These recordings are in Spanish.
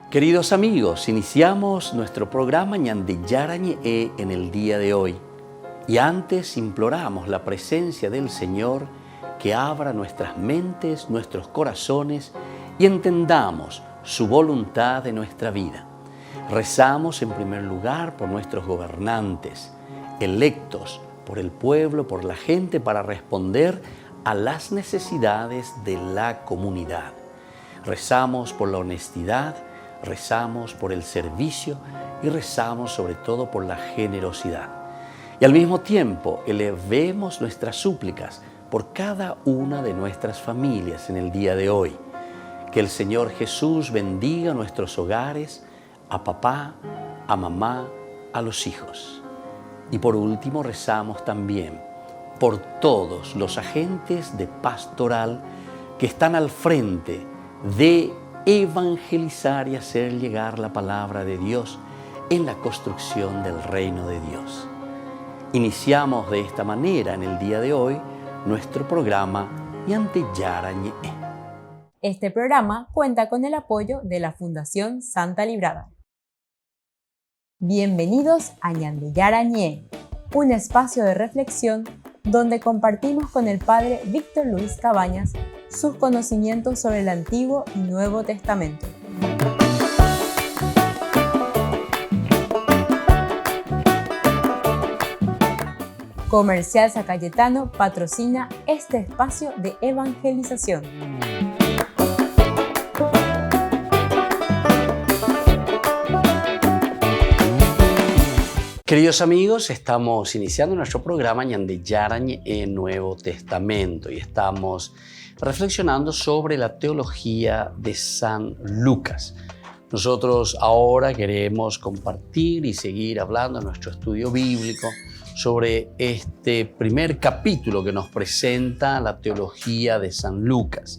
Queridos amigos, iniciamos nuestro programa Ñande Yarañe en el día de hoy. Y antes imploramos la presencia del Señor que abra nuestras mentes, nuestros corazones y entendamos su voluntad de nuestra vida. Rezamos en primer lugar por nuestros gobernantes, electos por el pueblo, por la gente, para responder a las necesidades de la comunidad. Rezamos por la honestidad, rezamos por el servicio y rezamos sobre todo por la generosidad. Y al mismo tiempo elevemos nuestras súplicas por cada una de nuestras familias en el día de hoy. Que el Señor Jesús bendiga nuestros hogares, a papá, a mamá, a los hijos. Y por último rezamos también por todos los agentes de pastoral que están al frente de evangelizar y hacer llegar la palabra de Dios en la construcción del reino de Dios. Iniciamos de esta manera en el día de hoy nuestro programa Ñande Yarañe. Este programa cuenta con el apoyo de la Fundación Santa Librada. Bienvenidos a Ñande Yarañe, un espacio de reflexión donde compartimos con el Padre Víctor Luis Cabañas sus conocimientos sobre el Antiguo y Nuevo Testamento. Comercial San Cayetano patrocina este espacio de evangelización. Queridos amigos, estamos iniciando nuestro programa Ñande Yarañe en Nuevo Testamento y estamos reflexionando sobre la teología de San Lucas. Nosotros ahora queremos compartir y seguir hablando en nuestro estudio bíblico sobre este primer capítulo que nos presenta la teología de San Lucas.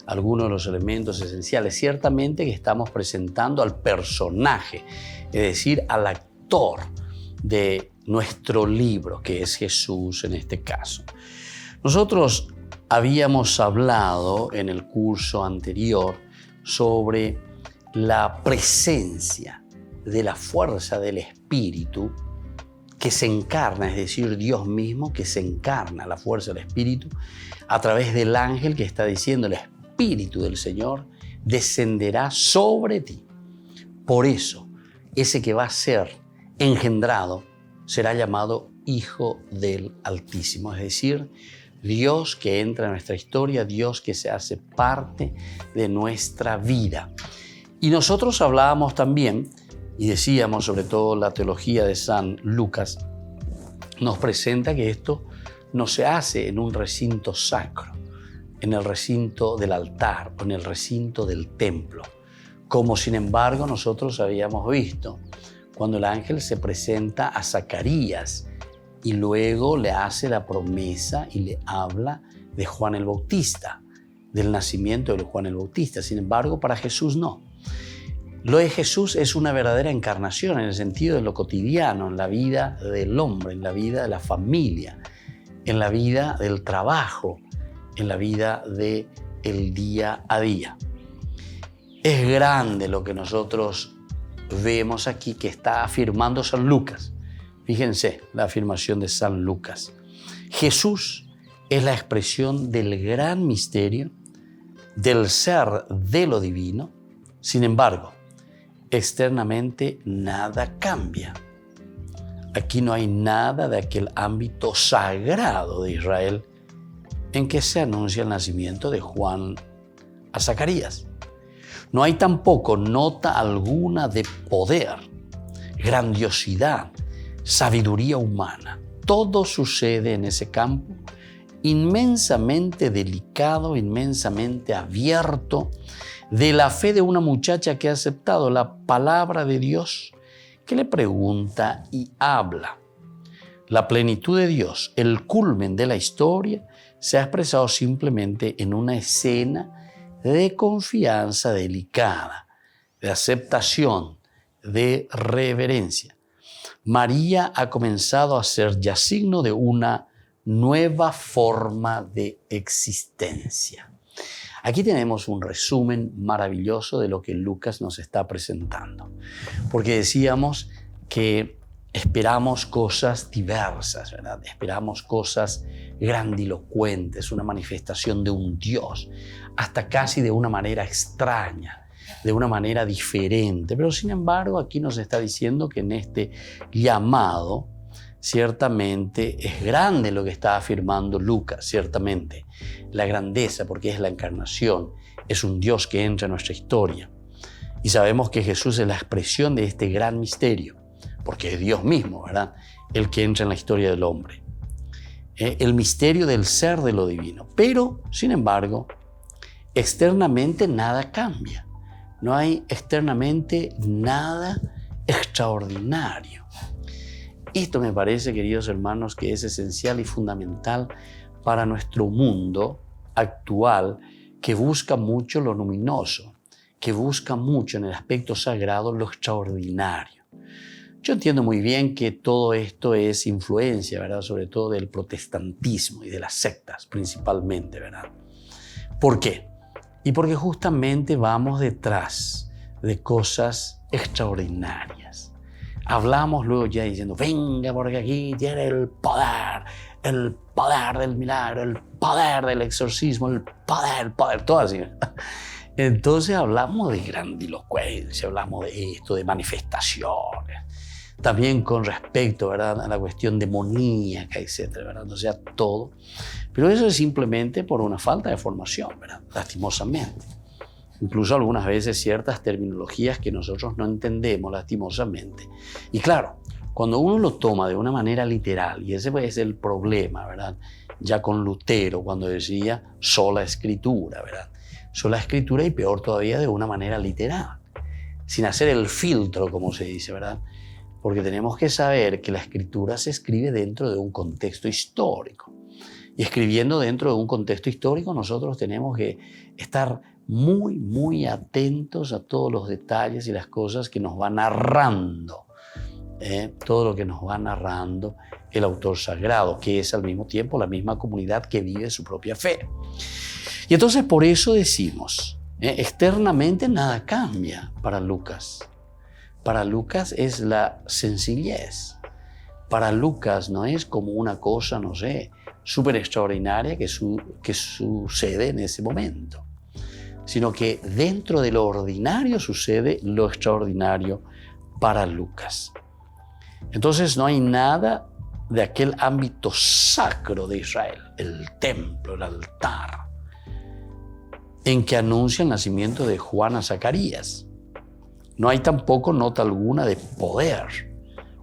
Algunos de los elementos esenciales, ciertamente que estamos presentando al personaje, es decir, al actor de nuestro libro, que es Jesús en este caso. Nosotros habíamos hablado en el curso anterior sobre la presencia de la fuerza del Espíritu que se encarna, es decir, Dios mismo que se encarna, la fuerza del Espíritu, a través del ángel que está diciendo: el Espíritu del Señor descenderá sobre ti. Por eso, ese que va a ser engendrado será llamado Hijo del Altísimo, es decir, Dios que entra en nuestra historia, Dios que se hace parte de nuestra vida. Y nosotros hablábamos también, y decíamos sobre todo la teología de San Lucas, nos presenta que esto no se hace en un recinto sacro, en el recinto del altar o en el recinto del templo, como sin embargo nosotros habíamos visto cuando el ángel se presenta a Zacarías y luego le hace la promesa y le habla de Juan el Bautista, del nacimiento de Juan el Bautista. Sin embargo, para Jesús no. Lo de Jesús es una verdadera encarnación en el sentido de lo cotidiano, en la vida del hombre, en la vida de la familia, en la vida del trabajo, en la vida del día a día. Es grande lo que nosotros vemos aquí que está afirmando San Lucas. Fíjense la afirmación de San Lucas. Jesús es la expresión del gran misterio, del ser de lo divino. Sin embargo, externamente nada cambia. Aquí no hay nada de aquel ámbito sagrado de Israel en que se anuncia el nacimiento de Juan a Zacarías. No hay tampoco nota alguna de poder, grandiosidad, sabiduría humana. Todo sucede en ese campo inmensamente delicado, inmensamente abierto, de la fe de una muchacha que ha aceptado la palabra de Dios, que le pregunta y habla. La plenitud de Dios, el culmen de la historia, se ha expresado simplemente en una escena de confianza delicada, de aceptación, de reverencia. María ha comenzado a ser ya signo de una nueva forma de existencia. Aquí tenemos un resumen maravilloso de lo que Lucas nos está presentando. Porque decíamos que esperamos cosas diversas, ¿verdad? Esperamos cosas grandilocuentes, una manifestación de un Dios, hasta casi de una manera extraña, de una manera diferente. Pero sin embargo, aquí nos está diciendo que en este llamado, ciertamente es grande lo que está afirmando Lucas, ciertamente. La grandeza, porque es la encarnación, es un Dios que entra en nuestra historia. Y sabemos que Jesús es la expresión de este gran misterio, porque es Dios mismo, ¿verdad? El que entra en la historia del hombre. El misterio del ser de lo divino. Pero, sin embargo, externamente nada cambia. No hay externamente nada extraordinario. Esto me parece, queridos hermanos, que es esencial y fundamental para nuestro mundo actual, que busca mucho lo luminoso, que busca mucho en el aspecto sagrado lo extraordinario. Yo entiendo muy bien que todo esto es influencia, ¿verdad? Sobre todo del protestantismo y de las sectas principalmente, ¿verdad? ¿Por qué? Y porque justamente vamos detrás de cosas extraordinarias. Hablamos luego ya diciendo, venga porque aquí tiene el poder del milagro, el poder del exorcismo, el poder, todo así. Entonces hablamos de grandilocuencia, hablamos de esto, de manifestaciones. También con respecto, ¿verdad?, a la cuestión demoníaca, etcétera, ¿verdad? O sea, todo. Pero eso es simplemente por una falta de formación, ¿verdad? Lastimosamente. Incluso algunas veces ciertas terminologías que nosotros no entendemos, lastimosamente. Y claro, cuando uno lo toma de una manera literal, y ese es el problema, ¿verdad? Ya con Lutero, cuando decía sola escritura, ¿verdad? Sola escritura y peor todavía de una manera literal, sin hacer el filtro, como se dice, ¿verdad? Porque tenemos que saber que la escritura se escribe dentro de un contexto histórico. Y escribiendo dentro de un contexto histórico, nosotros tenemos que estar muy, muy atentos a todos los detalles y las cosas que nos va narrando, todo lo que nos va narrando el autor sagrado, que es al mismo tiempo la misma comunidad que vive su propia fe. Y entonces por eso decimos, externamente nada cambia para Lucas. Para Lucas es la sencillez. Para Lucas no es como una cosa, no sé, súper extraordinaria que sucede en ese momento, sino que dentro de lo ordinario sucede lo extraordinario para Lucas. Entonces no hay nada de aquel ámbito sacro de Israel, el templo, el altar, en que anuncia el nacimiento de Juan a Zacarías. No hay tampoco nota alguna de poder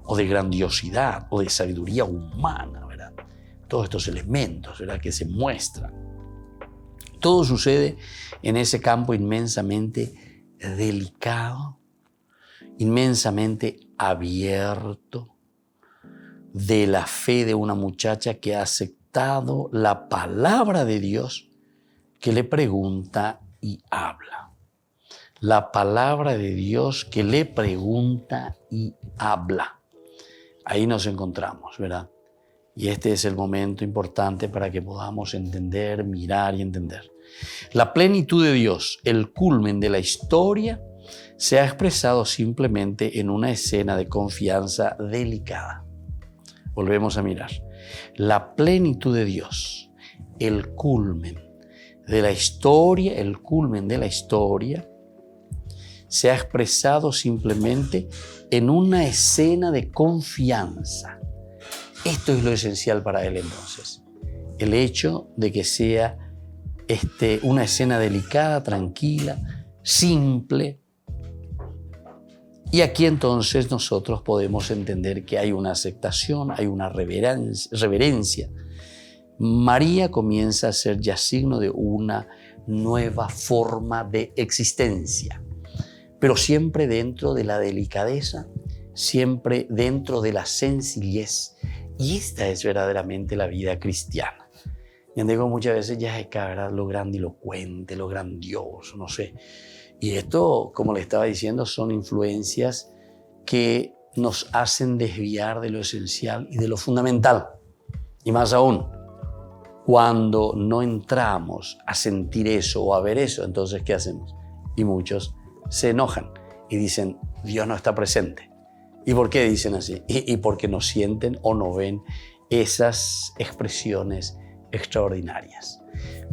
o de grandiosidad o de sabiduría humana, ¿verdad? Todos estos elementos, ¿verdad?, que se muestran. Todo sucede en ese campo inmensamente delicado, inmensamente abierto, de la fe de una muchacha que ha aceptado la palabra de Dios, que le pregunta y habla. La palabra de Dios que le pregunta y habla. Ahí nos encontramos, ¿verdad? Y este es el momento importante para que podamos entender, mirar y entender. La plenitud de Dios, el culmen de la historia, se ha expresado simplemente en una escena de confianza delicada. Volvemos a mirar. La plenitud de Dios, el culmen de la historia, el culmen de la historia, se ha expresado simplemente en una escena de confianza. Esto es lo esencial para él entonces. El hecho de que sea una escena delicada, tranquila, simple. Y aquí entonces nosotros podemos entender que hay una aceptación, hay una reverencia. María comienza a ser ya signo de una nueva forma de existencia, pero siempre dentro de la delicadeza, siempre dentro de la sencillez. Y esta es verdaderamente la vida cristiana. Yo digo muchas veces ya es lo grandilocuente, lo grandioso, no sé. Y esto, como le estaba diciendo, son influencias que nos hacen desviar de lo esencial y de lo fundamental. Y más aún, Cuando no entramos a sentir eso o a ver eso, entonces ¿qué hacemos? Y muchos se enojan y dicen, Dios no está presente. ¿Y por qué dicen así? Y porque no sienten o no ven esas expresiones extraordinarias.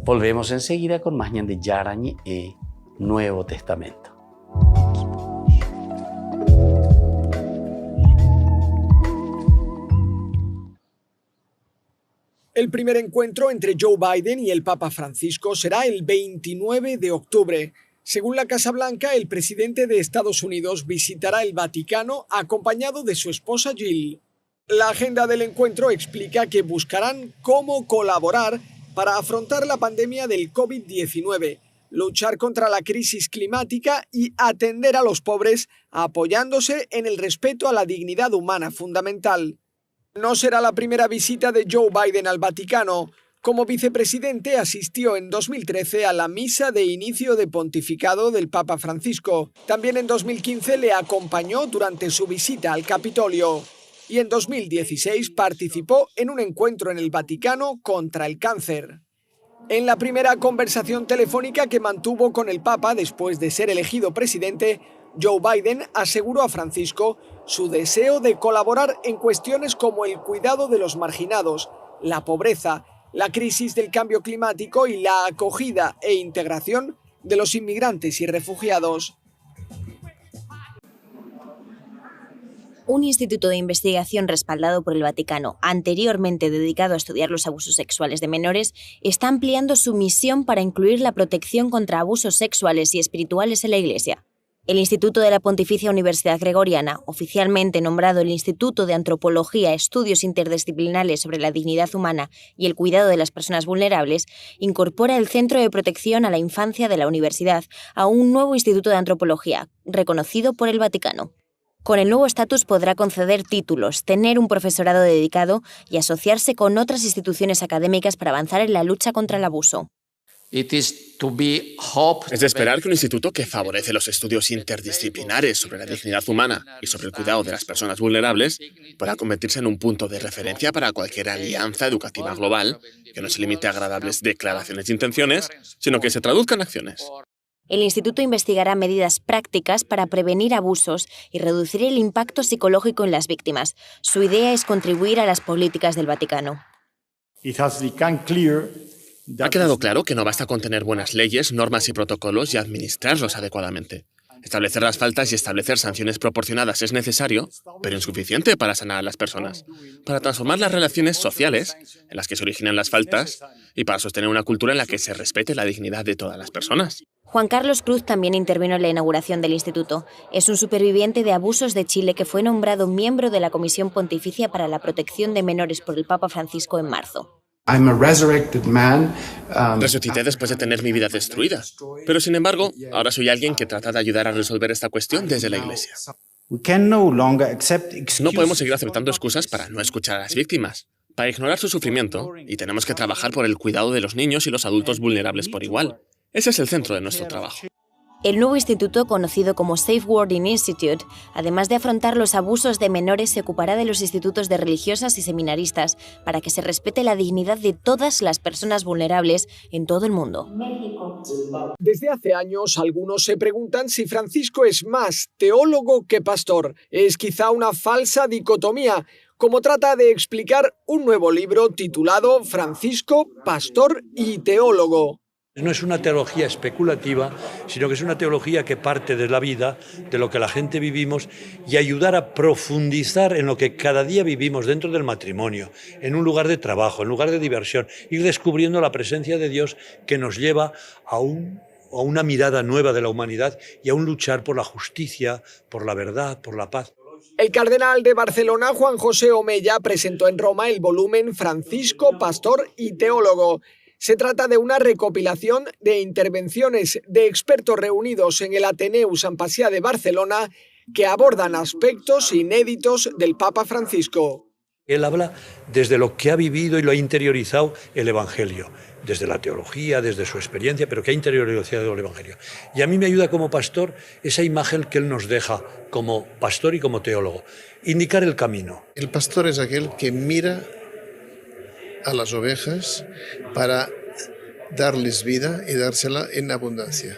Volvemos enseguida con más de Yarañe e Nuevo Testamento. El primer encuentro entre Joe Biden y el Papa Francisco será el 29 de octubre. Según la Casa Blanca, el presidente de Estados Unidos visitará el Vaticano acompañado de su esposa Jill. La agenda del encuentro explica que buscarán cómo colaborar para afrontar la pandemia del COVID-19, luchar contra la crisis climática y atender a los pobres, apoyándose en el respeto a la dignidad humana fundamental. No será la primera visita de Joe Biden al Vaticano. Como vicepresidente asistió en 2013 a la misa de inicio de pontificado del Papa Francisco. También en 2015 le acompañó durante su visita al Capitolio. Y en 2016 participó en un encuentro en el Vaticano contra el cáncer. En la primera conversación telefónica que mantuvo con el Papa después de ser elegido presidente, Joe Biden aseguró a Francisco su deseo de colaborar en cuestiones como el cuidado de los marginados, la pobreza, la crisis del cambio climático y la acogida e integración de los inmigrantes y refugiados. Un instituto de investigación respaldado por el Vaticano, anteriormente dedicado a estudiar los abusos sexuales de menores, está ampliando su misión para incluir la protección contra abusos sexuales y espirituales en la Iglesia. El Instituto de la Pontificia Universidad Gregoriana, oficialmente nombrado el Instituto de Antropología, Estudios Interdisciplinares sobre la Dignidad Humana y el Cuidado de las Personas Vulnerables, incorpora el Centro de Protección a la Infancia de la Universidad a un nuevo Instituto de Antropología, reconocido por el Vaticano. Con el nuevo estatus podrá conceder títulos, tener un profesorado dedicado y asociarse con otras instituciones académicas para avanzar en la lucha contra el abuso. Es de esperar que un instituto que favorece los estudios interdisciplinares sobre la dignidad humana y sobre el cuidado de las personas vulnerables pueda convertirse en un punto de referencia para cualquier alianza educativa global que no se limite a agradables declaraciones de intenciones, sino que se traduzca en acciones. El instituto investigará medidas prácticas para prevenir abusos y reducir el impacto psicológico en las víctimas. Su idea es contribuir a las políticas del Vaticano. Ha quedado claro que no basta con tener buenas leyes, normas y protocolos y administrarlos adecuadamente. Establecer las faltas y establecer sanciones proporcionadas es necesario, pero insuficiente para sanar a las personas, para transformar las relaciones sociales en las que se originan las faltas y para sostener una cultura en la que se respete la dignidad de todas las personas. Juan Carlos Cruz también intervino en la inauguración del instituto. Es un superviviente de abusos de Chile que fue nombrado miembro de la Comisión Pontificia para la Protección de Menores por el Papa Francisco en marzo. Resucité después de tener mi vida destruida, pero sin embargo, ahora soy alguien que trata de ayudar a resolver esta cuestión desde la Iglesia. No podemos seguir aceptando excusas para no escuchar a las víctimas, para ignorar su sufrimiento, y tenemos que trabajar por el cuidado de los niños y los adultos vulnerables por igual. Ese es el centro de nuestro trabajo. El nuevo instituto, conocido como Safeguarding Institute, además de afrontar los abusos de menores, se ocupará de los institutos de religiosas y seminaristas para que se respete la dignidad de todas las personas vulnerables en todo el mundo. Desde hace años, algunos se preguntan si Francisco es más teólogo que pastor. Es quizá una falsa dicotomía, como trata de explicar un nuevo libro titulado Francisco, Pastor y Teólogo. No es una teología especulativa, sino que es una teología que parte de la vida, de lo que la gente vivimos, y ayudar a profundizar en lo que cada día vivimos dentro del matrimonio, en un lugar de trabajo, en un lugar de diversión, ir descubriendo la presencia de Dios que nos lleva a una mirada nueva de la humanidad y a un luchar por la justicia, por la verdad, por la paz. El cardenal de Barcelona, Juan José Omella, presentó en Roma el volumen Francisco, Pastor y Teólogo. Se trata de una recopilación de intervenciones de expertos reunidos en el Ateneu Sant Pacià de Barcelona que abordan aspectos inéditos del Papa Francisco. Él habla desde lo que ha vivido y lo ha interiorizado el Evangelio, desde la teología, desde su experiencia, pero que ha interiorizado el Evangelio. Y a mí me ayuda como pastor esa imagen que él nos deja como pastor y como teólogo, indicar el camino. El pastor es aquel que mira a las ovejas para darles vida y dársela en abundancia.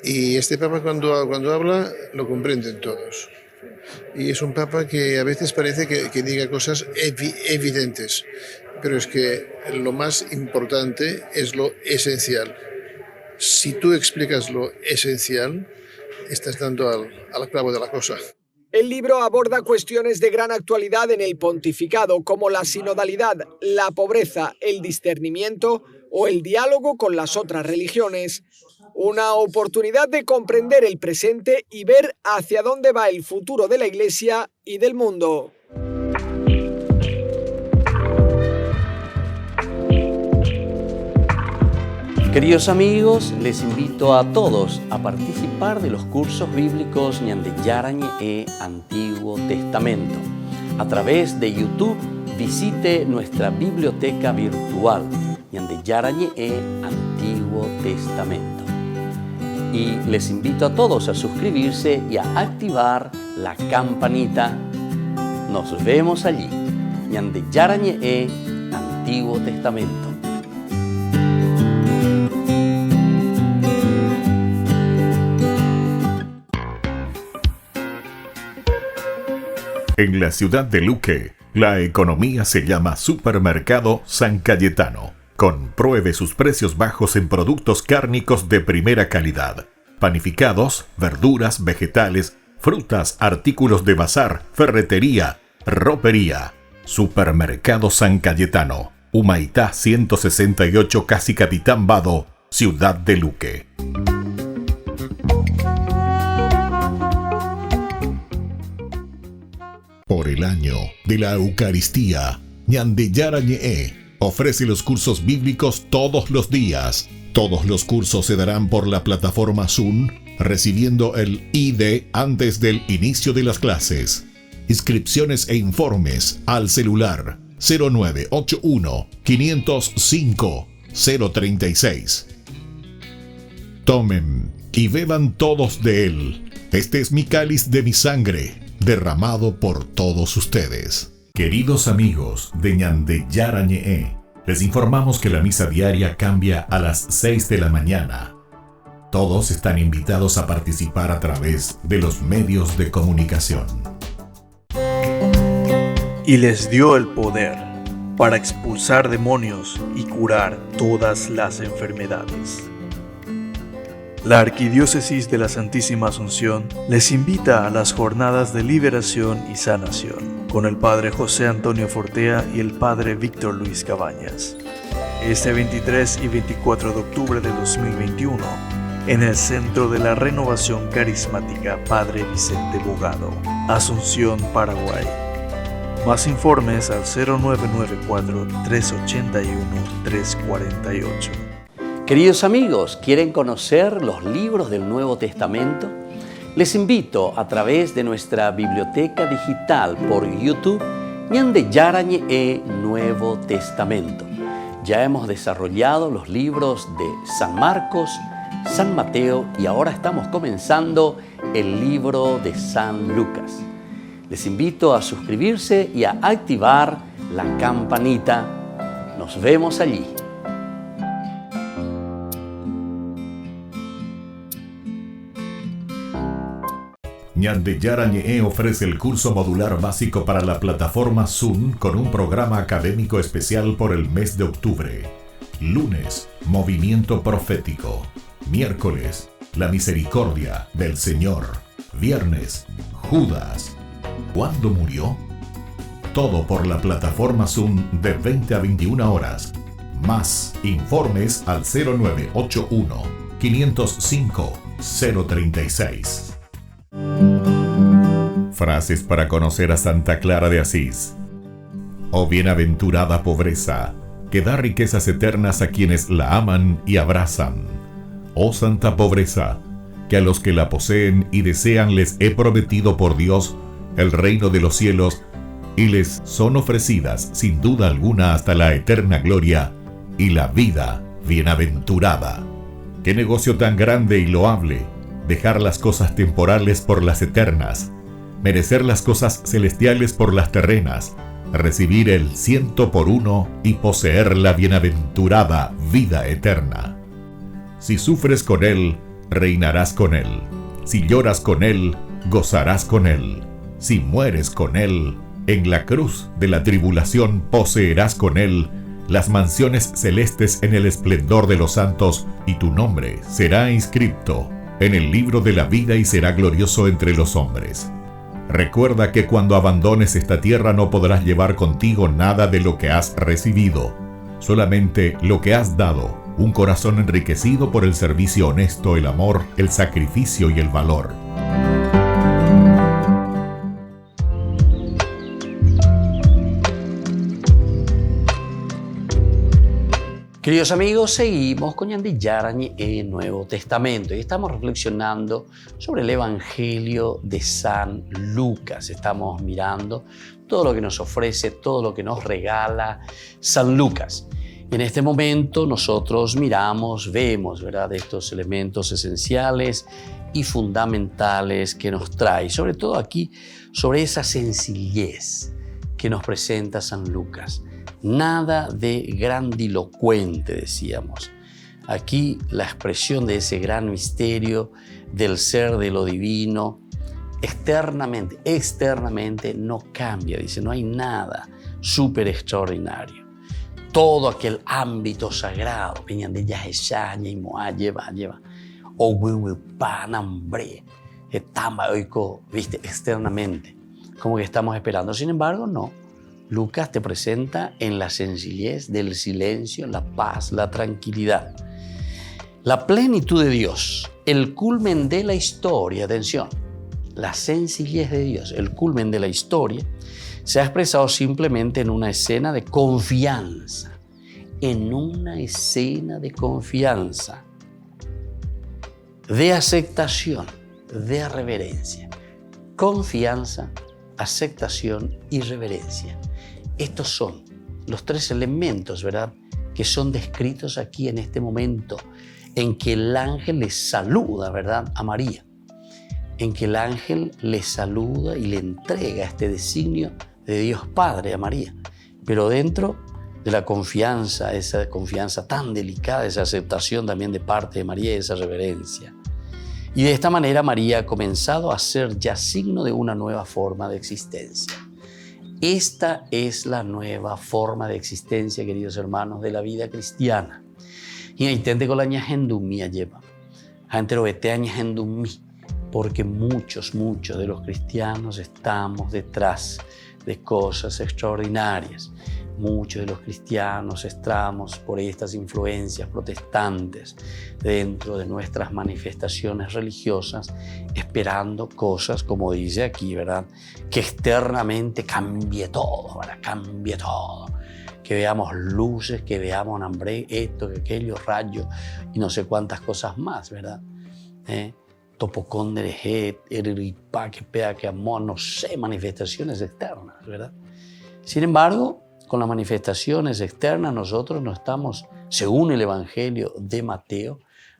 Y este Papa cuando habla lo comprenden todos. Y es un Papa que a veces parece que diga cosas evidentes, pero es que lo más importante es lo esencial. Si tú explicas lo esencial, estás dando al clavo de la cosa. El libro aborda cuestiones de gran actualidad en el pontificado, como la sinodalidad, la pobreza, el discernimiento o el diálogo con las otras religiones. Una oportunidad de comprender el presente y ver hacia dónde va el futuro de la Iglesia y del mundo. Queridos amigos, les invito a todos a participar de los cursos bíblicos Ñande Yarañe e Antiguo Testamento. A través de YouTube, visite nuestra biblioteca virtual Ñande Yarañe e Antiguo Testamento. Y les invito a todos a suscribirse y a activar la campanita. Nos vemos allí. Ñande Yarañe e Antiguo Testamento. En la ciudad de Luque, la economía se llama Supermercado San Cayetano. Compruebe sus precios bajos en productos cárnicos de primera calidad. Panificados, verduras, vegetales, frutas, artículos de bazar, ferretería, ropería. Supermercado San Cayetano, Humaitá 168, Casi Capitán Vado, ciudad de Luque. Por el año de la Eucaristía, Ñande Yarañe ofrece los cursos bíblicos todos los días. Todos los cursos se darán por la plataforma Zoom, recibiendo el ID antes del inicio de las clases. Inscripciones e informes al celular 0981 505 036. Tomen y beban todos de él. Este es mi cáliz de mi sangre, derramado por todos ustedes. Queridos amigos de Ñande Yarañe, les informamos que la misa diaria cambia a las 6 de la mañana. Todos están invitados a participar a través de los medios de comunicación. Y les dio el poder para expulsar demonios y curar todas las enfermedades. La Arquidiócesis de la Santísima Asunción les invita a las jornadas de liberación y sanación con el Padre José Antonio Fortea y el Padre Víctor Luis Cabañas. Este 23 y 24 de octubre de 2021, en el Centro de la Renovación Carismática Padre Vicente Bogado, Asunción, Paraguay. Más informes al 0994-381-348. Queridos amigos, ¿quieren conocer los libros del Nuevo Testamento? Les invito a través de nuestra biblioteca digital por YouTube, Ñande Yarañe e Nuevo Testamento. Ya hemos desarrollado los libros de San Marcos, San Mateo y ahora estamos comenzando el libro de San Lucas. Les invito a suscribirse y a activar la campanita. Nos vemos allí. Ñande Yarañe ofrece el curso modular básico para la plataforma Zoom con un programa académico especial por el mes de octubre. Lunes, Movimiento Profético. Miércoles, La Misericordia del Señor. Viernes, Judas. ¿Cuándo murió? Todo por la plataforma Zoom de 20 a 21 horas. Más informes al 0981 505 036. Frases para conocer a Santa Clara de Asís. Oh bienaventurada pobreza, que da riquezas eternas a quienes la aman y abrazan. Oh santa pobreza, que a los que la poseen y desean les he prometido por Dios el reino de los cielos, y les son ofrecidas sin duda alguna hasta la eterna gloria y la vida bienaventurada. Qué negocio tan grande y loable, dejar las cosas temporales por las eternas, merecer las cosas celestiales por las terrenas, recibir el 100 por 1 y poseer la bienaventurada vida eterna. Si sufres con Él, reinarás con Él. Si lloras con Él, gozarás con Él. Si mueres con Él, en la cruz de la tribulación poseerás con Él las mansiones celestes en el esplendor de los santos, y tu nombre será inscrito en el libro de la vida y será glorioso entre los hombres. Recuerda que cuando abandones esta tierra no podrás llevar contigo nada de lo que has recibido, solamente lo que has dado, un corazón enriquecido por el servicio honesto, el amor, el sacrificio y el valor. Queridos amigos, seguimos con Ñande Yarañe en Nuevo Testamento y estamos reflexionando sobre el Evangelio de San Lucas. Estamos mirando todo lo que nos ofrece, todo lo que nos regala San Lucas. Y en este momento nosotros vemos, ¿verdad?, estos elementos esenciales y fundamentales que nos trae, sobre todo aquí, sobre esa sencillez que nos presenta San Lucas. Nada de grandilocuente, decíamos. Aquí la expresión de ese gran misterio del ser, de lo divino, externamente no cambia. Dice, no hay nada súper extraordinario. Todo aquel ámbito sagrado, Ñande Yahechaña y Moa lleva, o Wiwipanambre, viste, externamente, como que estamos esperando. Sin embargo, no. Lucas te presenta en la sencillez del silencio, la paz, la tranquilidad. La plenitud de Dios, el culmen de la historia, atención, la sencillez de Dios, el culmen de la historia, se ha expresado simplemente en una escena de confianza, de aceptación, de reverencia. Confianza, aceptación y reverencia. Estos son los tres elementos, ¿verdad?, que son descritos aquí en este momento en que el ángel le saluda, ¿verdad?, a María. En que el ángel le saluda y le entrega este designio de Dios Padre a María. Pero dentro de la confianza, esa confianza tan delicada, esa aceptación también de parte de María y esa reverencia. Y de esta manera María ha comenzado a ser ya signo de una nueva forma de existencia. Esta es la nueva forma de existencia, queridos hermanos, de la vida cristiana. Y intente con la ñahendumía lleva. Antero vete ñahendumí, porque muchos de los cristianos estamos detrás de cosas extraordinarias. Muchos de los cristianos estamos por estas influencias protestantes dentro de nuestras manifestaciones religiosas, esperando cosas, como dice aquí, ¿verdad?, que externamente cambie todo, ¿verdad?, cambie todo. Que veamos luces, que veamos hambre, esto, que aquello, rayos y no sé cuántas cosas más, ¿verdad? Topocón de Rejet, Eriripa, que pea, que amor, no sé, manifestaciones externas, ¿verdad? Sin embargo, con las manifestaciones externas nosotros no estamos, según el Evangelio de Mateo,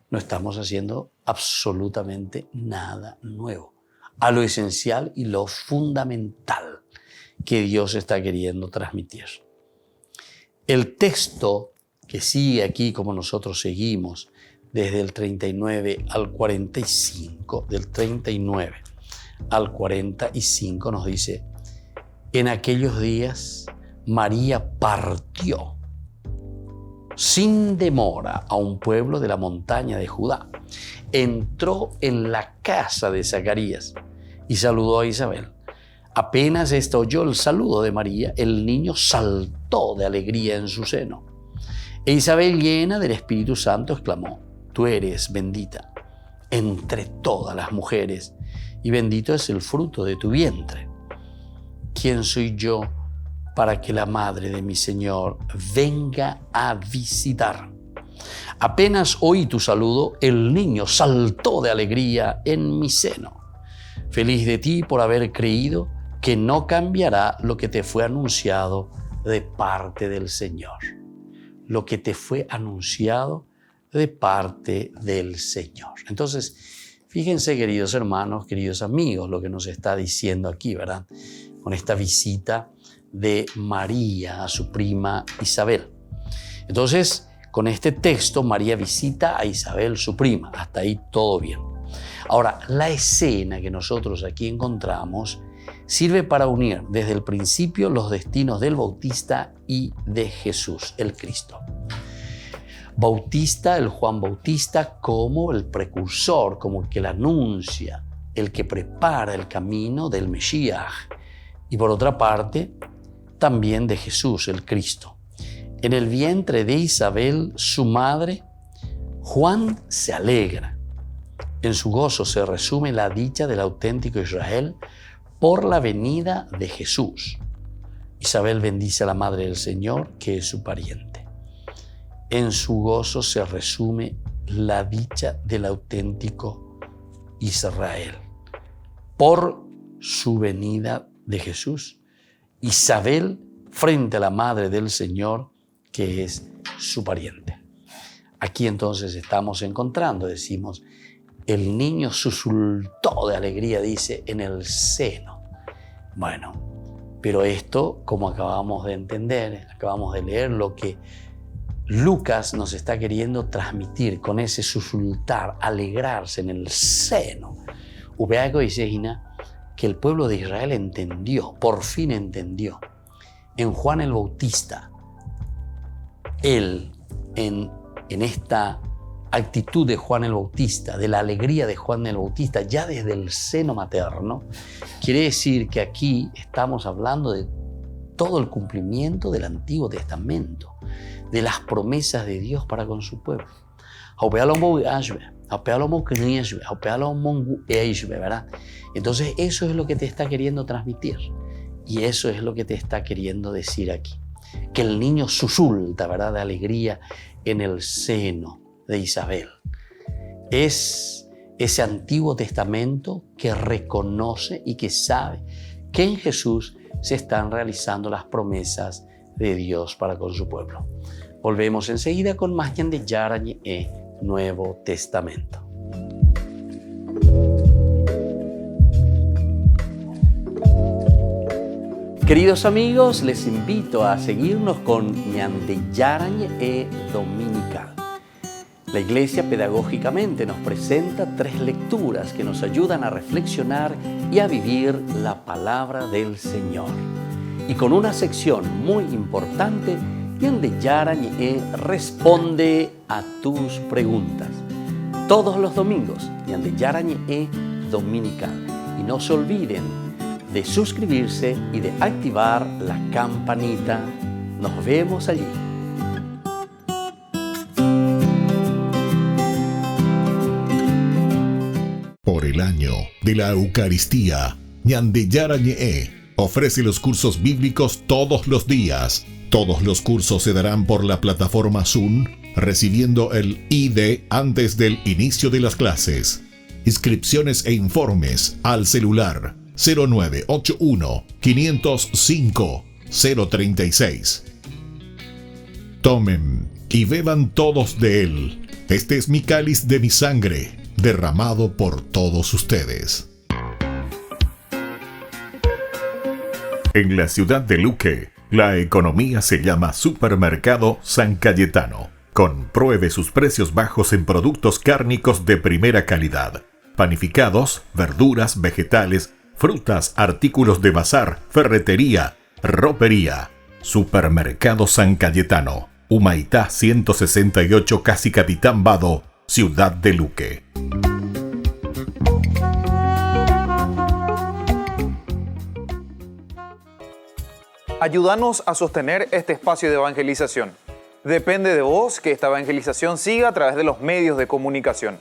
no estamos haciendo absolutamente nada nuevo. A lo esencial y lo fundamental que Dios está queriendo transmitir. El texto que sigue aquí, como nosotros seguimos, desde el 39 al 45, del 39 al 45 nos dice, en aquellos días María partió sin demora a un pueblo de la montaña de Judá. Entró en la casa de Zacarías y saludó a Isabel. Apenas ésta oyó el saludo de María, el niño saltó de alegría en su seno. E Isabel, llena del Espíritu Santo, exclamó, tú eres bendita entre todas las mujeres y bendito es el fruto de tu vientre. ¿Quién soy yo para que la madre de mi Señor venga a visitar? Apenas oí tu saludo, el niño saltó de alegría en mi seno. Feliz de ti por haber creído que no cambiará lo que te fue anunciado de parte del Señor. Lo que te fue anunciado de parte del Señor. Entonces, fíjense, queridos hermanos, queridos amigos, lo que nos está diciendo aquí, ¿verdad? Con esta visita de María a su prima Isabel. Entonces, con este texto, María visita a Isabel, su prima. Hasta ahí todo bien. Ahora, la escena que nosotros aquí encontramos sirve para unir desde el principio los destinos del Bautista y de Jesús, el Cristo. Bautista, el Juan Bautista, como el precursor, como el que le anuncia, el que prepara el camino del Mesías. Y por otra parte, también de Jesús, el Cristo. En el vientre de Isabel, su madre, Juan se alegra. En su gozo se resume la dicha del auténtico Israel por la venida de Jesús. Isabel bendice a la Madre del Señor, que es su pariente. En su gozo se resume la dicha del auténtico Israel por su venida de Jesús. Isabel frente a la Madre del Señor, que es su pariente. Aquí entonces estamos encontrando, decimos, el niño susurró de alegría, dice, en el seno. Bueno, pero esto, como acabamos de entender, acabamos de leer, lo que Lucas nos está queriendo transmitir con ese susurrar, alegrarse en el seno. Ubeago y Seina, que el pueblo de Israel entendió, por fin entendió. En Juan el Bautista, él, en esta actitud de Juan el Bautista, de la alegría de Juan el Bautista, ya desde el seno materno, quiere decir que aquí estamos hablando de todo el cumplimiento del Antiguo Testamento, de las promesas de Dios para con su pueblo. ¿Verdad? Entonces eso es lo que te está queriendo transmitir y eso es lo que te está queriendo decir aquí. Que el niño susurra, ¿verdad?, de alegría en el seno de Isabel. Es ese Antiguo Testamento que reconoce y que sabe que en Jesús se están realizando las promesas de Dios para con su pueblo. Volvemos enseguida con más de Yarañe Nuevo Testamento. Queridos amigos, les invito a seguirnos con Ñande Yarañe Dominical. La Iglesia pedagógicamente nos presenta 3 lecturas que nos ayudan a reflexionar y a vivir la palabra del Señor. Y con una sección muy importante, Ñande Yarañe responde a tus preguntas. Todos los domingos, Ñande Yarañe Dominical. Y no se olviden de suscribirse y de activar la campanita. Nos vemos allí. Por el año de la Eucaristía, Ñande Yarañe ofrece los cursos bíblicos todos los días. Todos los cursos se darán por la plataforma Zoom, recibiendo el ID antes del inicio de las clases. Inscripciones e informes al celular 0981 505 036. Tomen y beban todos de él. Este es mi cáliz de mi sangre, derramado por todos ustedes. En la ciudad de Luque, la economía se llama Supermercado San Cayetano. Compruebe sus precios bajos en productos cárnicos de primera calidad. Panificados, verduras, vegetales, frutas, artículos de bazar, ferretería, ropería. Supermercado San Cayetano, Humaitá 168, Casi Capitán Vado, ciudad de Luque. Ayúdanos a sostener este espacio de evangelización. Depende de vos que esta evangelización siga a través de los medios de comunicación.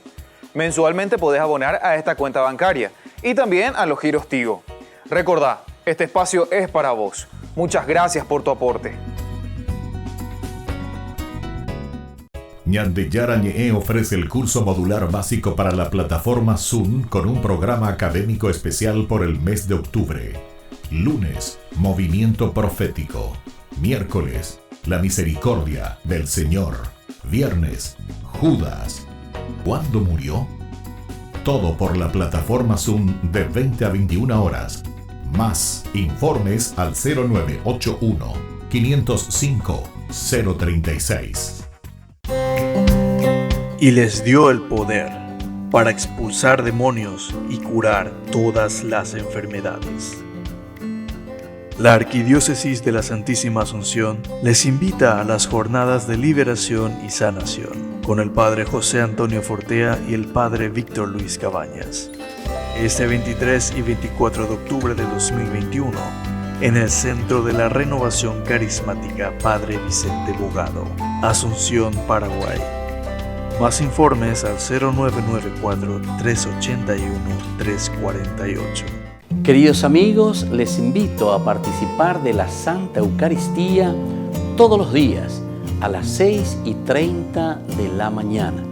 Mensualmente podés abonar a esta cuenta bancaria y también a los giros Tigo. Recordá, este espacio es para vos. Muchas gracias por tu aporte. Ñande Yarañe ofrece el curso modular básico para la plataforma Zoom con un programa académico especial por el mes de octubre. Lunes, movimiento profético. Miércoles, la misericordia del Señor. Viernes, Judas. ¿Cuándo murió? Todo por la plataforma Zoom de 20 a 21 horas. Más informes al 0981-505-036. Y les dio el poder para expulsar demonios y curar todas las enfermedades. La Arquidiócesis de la Santísima Asunción les invita a las jornadas de liberación y sanación con el Padre José Antonio Fortea y el Padre Víctor Luis Cabañas. Este 23 y 24 de octubre de 2021, en el Centro de la Renovación Carismática Padre Vicente Bogado, Asunción, Paraguay. Más informes al 0994-381-348. Queridos amigos, les invito a participar de la Santa Eucaristía todos los días a las 6:30 de la mañana.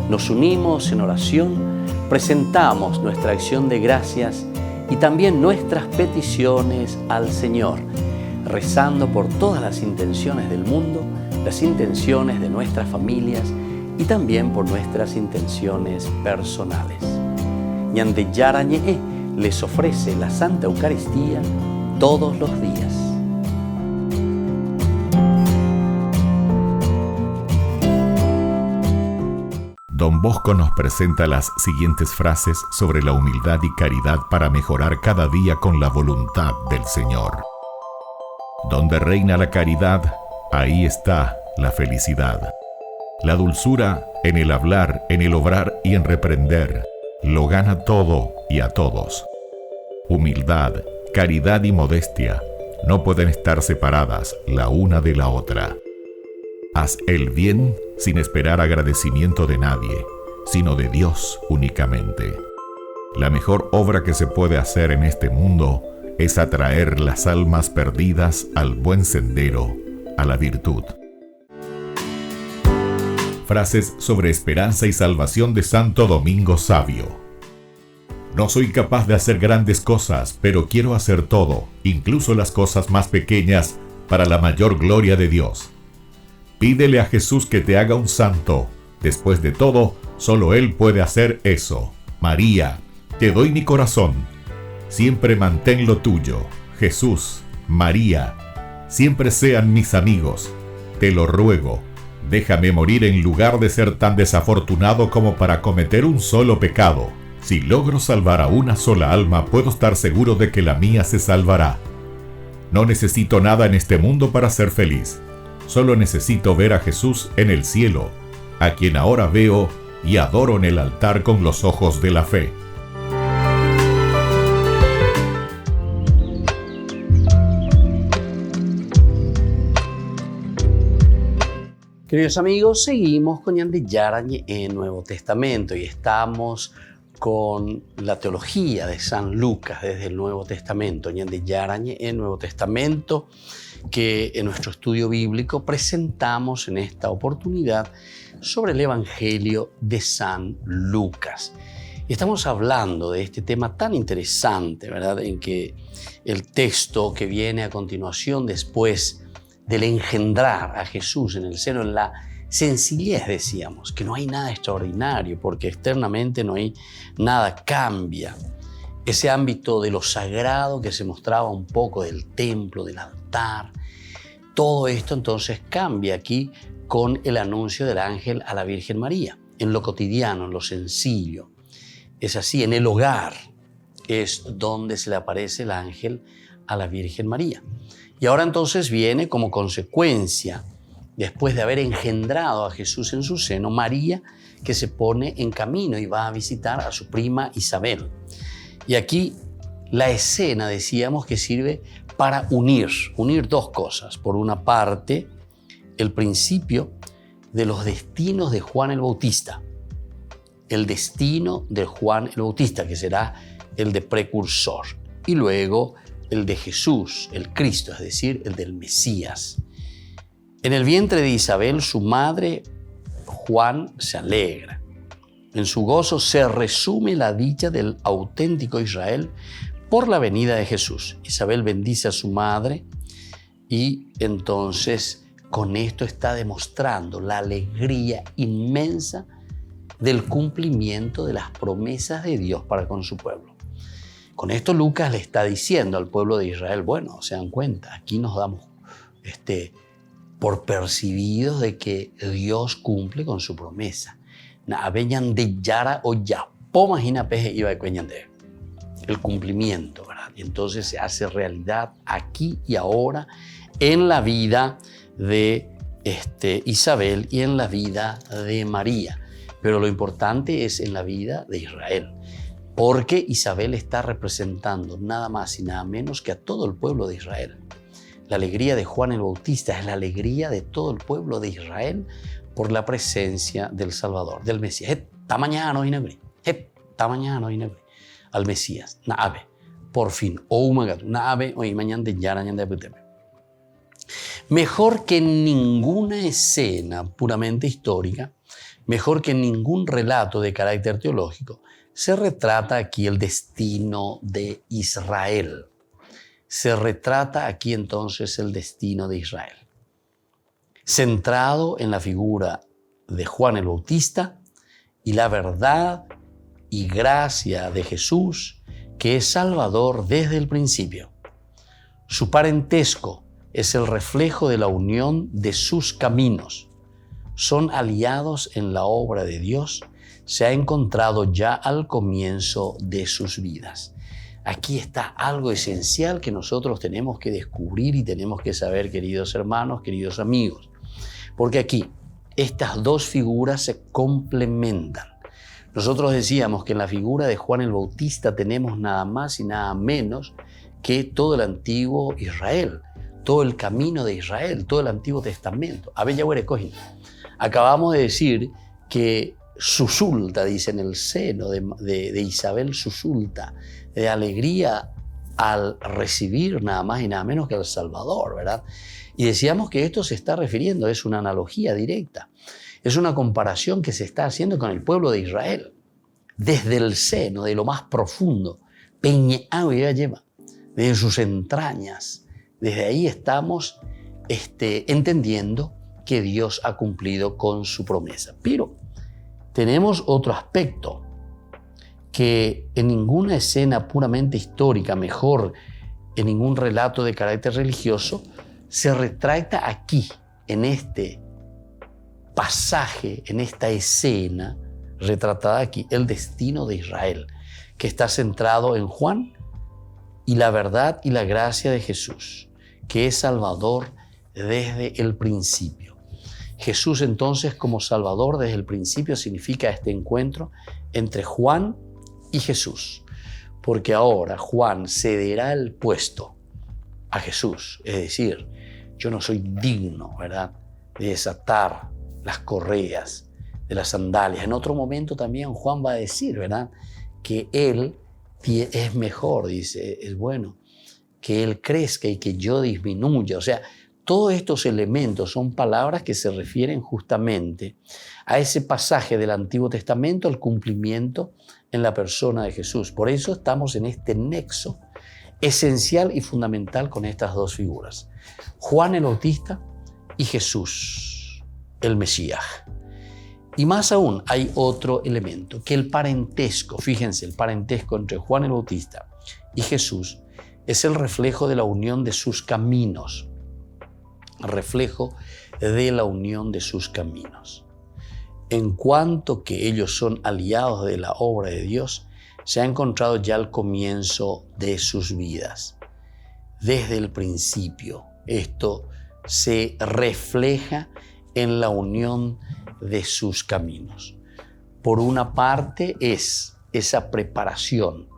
Nos unimos en oración, presentamos nuestra acción de gracias y también nuestras peticiones al Señor, rezando por todas las intenciones del mundo, las intenciones de nuestras familias y también por nuestras intenciones personales. Ñande Yarañe les ofrece la Santa Eucaristía todos los días. Don Bosco nos presenta las siguientes frases sobre la humildad y caridad para mejorar cada día con la voluntad del Señor. Donde reina la caridad, ahí está la felicidad. La dulzura en el hablar, en el obrar y en reprender, lo gana todo y a todos. Humildad, caridad y modestia no pueden estar separadas la una de la otra. Haz el bien sin esperar agradecimiento de nadie, sino de Dios únicamente. La mejor obra que se puede hacer en este mundo es atraer las almas perdidas al buen sendero, a la virtud. Frases sobre esperanza y salvación de Santo Domingo Sabio. No soy capaz de hacer grandes cosas, pero quiero hacer todo, incluso las cosas más pequeñas, para la mayor gloria de Dios. Pídele a Jesús que te haga un santo. Después de todo, solo Él puede hacer eso. María, te doy mi corazón. Siempre mantén lo tuyo. Jesús, María, siempre sean mis amigos. Te lo ruego. Déjame morir en lugar de ser tan desafortunado como para cometer un solo pecado. Si logro salvar a una sola alma, puedo estar seguro de que la mía se salvará. No necesito nada en este mundo para ser feliz. Solo necesito ver a Jesús en el cielo, a quien ahora veo y adoro en el altar con los ojos de la fe. Queridos amigos, seguimos con Ñande Yarañe en Nuevo Testamento y estamos con la teología de San Lucas desde el Nuevo Testamento. Ñande Yarañe en Nuevo Testamento, que en nuestro estudio bíblico presentamos en esta oportunidad sobre el Evangelio de San Lucas. Y estamos hablando de este tema tan interesante, ¿verdad? En que el texto que viene a continuación después del engendrar a Jesús en el seno, en la sencillez, decíamos, que no hay nada extraordinario porque externamente no hay nada, cambia. Ese ámbito de lo sagrado que se mostraba un poco del templo, del altar, todo esto entonces cambia aquí con el anuncio del ángel a la Virgen María, en lo cotidiano, en lo sencillo. Es así, en el hogar es donde se le aparece el ángel a la Virgen María. Y ahora entonces viene como consecuencia, después de haber engendrado a Jesús en su seno, María, que se pone en camino y va a visitar a su prima Isabel. Y aquí la escena, decíamos, que sirve para unir dos cosas. Por una parte, el principio de los destinos de Juan el Bautista. El destino de Juan el Bautista, que será el de precursor. Y luego el de Jesús, el Cristo, es decir, el del Mesías. En el vientre de Isabel, su madre, Juan se alegra. En su gozo se resume la dicha del auténtico Israel por la venida de Jesús. Isabel bendice a su madre y entonces con esto está demostrando la alegría inmensa del cumplimiento de las promesas de Dios para con su pueblo. Con esto Lucas le está diciendo al pueblo de Israel, bueno, se dan cuenta, aquí nos damos por percibidos de que Dios cumple con su promesa. El cumplimiento, ¿verdad? Y entonces se hace realidad aquí y ahora en la vida de Isabel y en la vida de María. Pero lo importante es en la vida de Israel, porque Isabel está representando nada más y nada menos que a todo el pueblo de Israel. La alegría de Juan el Bautista es la alegría de todo el pueblo de Israel por la presencia del Salvador, del Mesías. Al Mesías, por fin, mejor que en ninguna escena puramente histórica, mejor que en ningún relato de carácter teológico, se retrata aquí el destino de Israel. Se retrata aquí entonces el destino de Israel, centrado en la figura de Juan el Bautista y la verdad y gracia de Jesús, que es Salvador desde el principio. Su parentesco es el reflejo de la unión de sus caminos. Son aliados en la obra de Dios, se ha encontrado ya al comienzo de sus vidas. Aquí está algo esencial que nosotros tenemos que descubrir y tenemos que saber, queridos hermanos, queridos amigos, porque aquí estas dos figuras se complementan. Nosotros decíamos que en la figura de Juan el Bautista tenemos nada más y nada menos que todo el antiguo Israel, todo el camino de Israel, todo el Antiguo Testamento. Acabamos de decir que susulta, dice, en el seno de Isabel, susulta de alegría al recibir nada más y nada menos que al Salvador, ¿verdad? Y decíamos que esto se está refiriendo, es una analogía directa, es una comparación que se está haciendo con el pueblo de Israel, desde el seno, de lo más profundo, desde sus entrañas. Desde ahí estamos entendiendo que Dios ha cumplido con su promesa. Pero tenemos otro aspecto, que en ninguna escena puramente histórica, mejor en ningún relato de carácter religioso, se retrata aquí, en este pasaje, en esta escena retratada aquí, el destino de Israel, que está centrado en Juan y la verdad y la gracia de Jesús, que es Salvador desde el principio. Jesús entonces como Salvador desde el principio significa este encuentro entre Juan y Jesús, porque ahora Juan cederá el puesto a Jesús, es decir, yo no soy digno, ¿verdad?, de desatar las correas de las sandalias. En otro momento también Juan va a decir, ¿verdad?, que él es mejor, dice, es bueno que él crezca y que yo disminuya. O sea, todos estos elementos son palabras que se refieren justamente a ese pasaje del Antiguo Testamento, al cumplimiento en la persona de Jesús. Por eso estamos en este nexo esencial y fundamental con estas dos figuras, Juan el Bautista y Jesús, el Mesías. Y más aún, hay otro elemento, que el parentesco, fíjense, el parentesco entre Juan el Bautista y Jesús es el reflejo de la unión de sus caminos, reflejo de la unión de sus caminos. En cuanto que ellos son aliados de la obra de Dios, se ha encontrado ya al comienzo de sus vidas. Desde el principio, esto se refleja en la unión de sus caminos. Por una parte es esa preparación,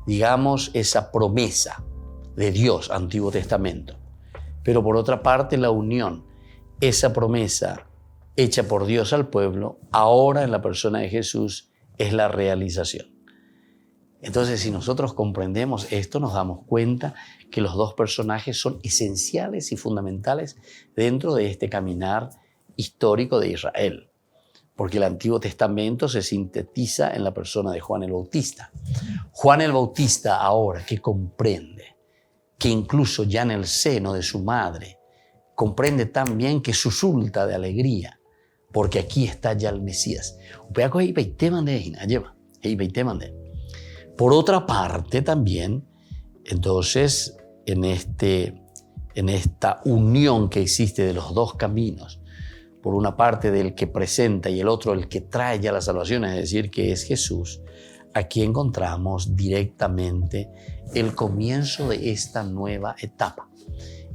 digamos, esa promesa de Dios, Antiguo Testamento. Pero por otra parte la unión, esa promesa hecha por Dios al pueblo, ahora en la persona de Jesús, es la realización. Entonces, si nosotros comprendemos esto, nos damos cuenta que los dos personajes son esenciales y fundamentales dentro de este caminar histórico de Israel, porque el Antiguo Testamento se sintetiza en la persona de Juan el Bautista. Juan el Bautista ahora que comprende que incluso ya en el seno de su madre comprende tan bien que susulta de alegría, porque aquí está ya el Mesías. Por otra parte también, entonces, en esta unión que existe de los dos caminos, por una parte del que presenta y el otro el que trae ya la salvación, es decir, que es Jesús, aquí encontramos directamente el comienzo de esta nueva etapa,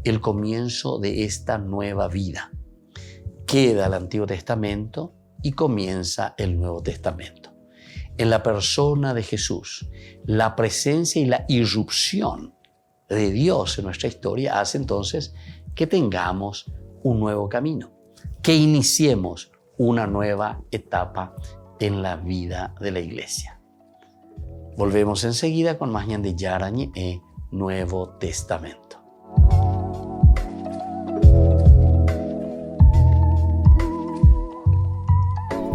el comienzo de esta nueva vida. Queda el Antiguo Testamento y comienza el Nuevo Testamento. En la persona de Jesús, la presencia y la irrupción de Dios en nuestra historia hace entonces que tengamos un nuevo camino, que iniciemos una nueva etapa en la vida de la iglesia. Volvemos enseguida con más Ñande Yarañe e Nuevo Testamento.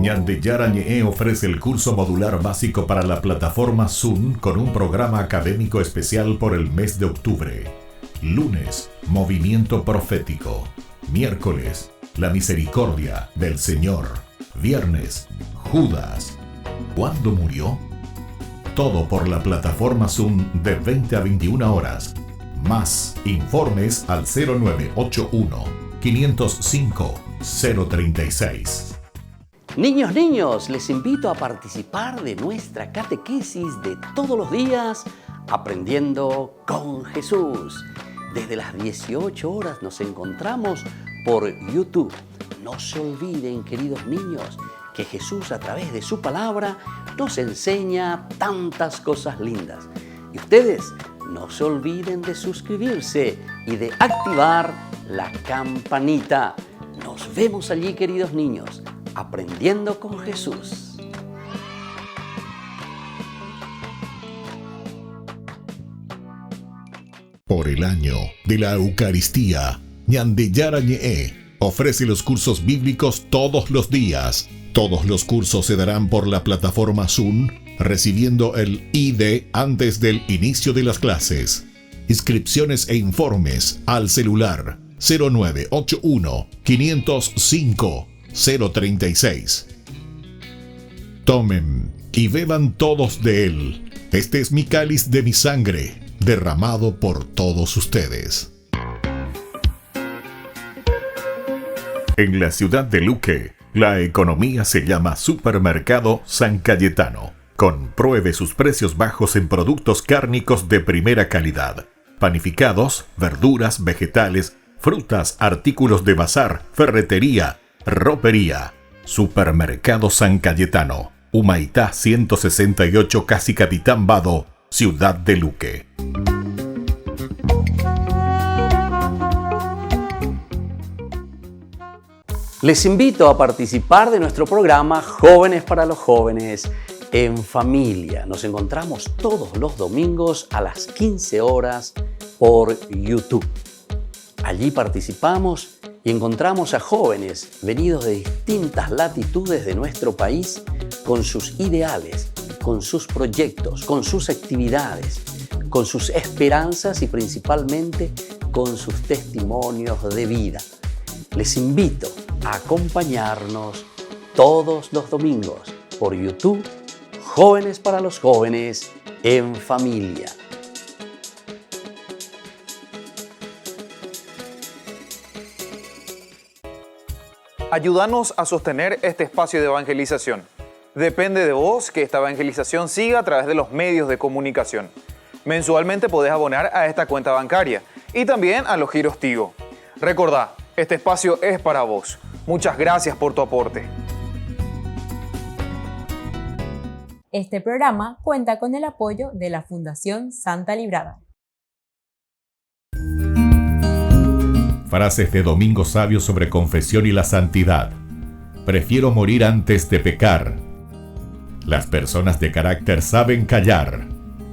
Ñande Yarañe ofrece el curso modular básico para la plataforma Zoom con un programa académico especial por el mes de octubre. Lunes, Movimiento Profético. Miércoles, La Misericordia del Señor. Viernes, Judas. ¿Cuándo murió? Todo por la plataforma Zoom de 20 a 21 horas. Más informes al 0981 505 036. Niños, les invito a participar de nuestra catequesis de todos los días, Aprendiendo con Jesús. Desde las 18 horas nos encontramos por YouTube. No se olviden, queridos niños, que Jesús a través de su palabra nos enseña tantas cosas lindas. Y ustedes no se olviden de suscribirse y de activar la campanita. Nos vemos allí, queridos niños, Aprendiendo con Jesús. Por el año de la Eucaristía, Ñande Yarañe ofrece los cursos bíblicos todos los días. Todos los cursos se darán por la plataforma Zoom, recibiendo el ID antes del inicio de las clases. Inscripciones e informes al celular 0981 505 036. Tomen y beban todos de él. Este es mi cáliz de mi sangre, derramado por todos ustedes. En la ciudad de Luque, la economía se llama Supermercado San Cayetano. Compruebe sus precios bajos en productos cárnicos de primera calidad. Panificados, verduras, vegetales, frutas, artículos de bazar, ferretería, ropería. Supermercado San Cayetano, Humaitá 168, Casi Capitán Vado, ciudad de Luque. Les invito a participar de nuestro programa Jóvenes para los Jóvenes en Familia. Nos encontramos todos los domingos a las 15 horas por YouTube. Allí participamos y encontramos a jóvenes venidos de distintas latitudes de nuestro país con sus ideales, con sus proyectos, con sus actividades, con sus esperanzas y principalmente con sus testimonios de vida. Les invito a acompañarnos todos los domingos por YouTube, Jóvenes para los Jóvenes en Familia. Ayúdanos a sostener este espacio de evangelización. Depende de vos que esta evangelización siga a través de los medios de comunicación. Mensualmente podés abonar a esta cuenta bancaria y también a los giros Tigo. Recordá, este espacio es para vos. Muchas gracias por tu aporte. Este programa cuenta con el apoyo de la Fundación Santa Librada. Frases de Domingo Sabio sobre confesión y la santidad. Prefiero morir antes de pecar. Las personas de carácter saben callar.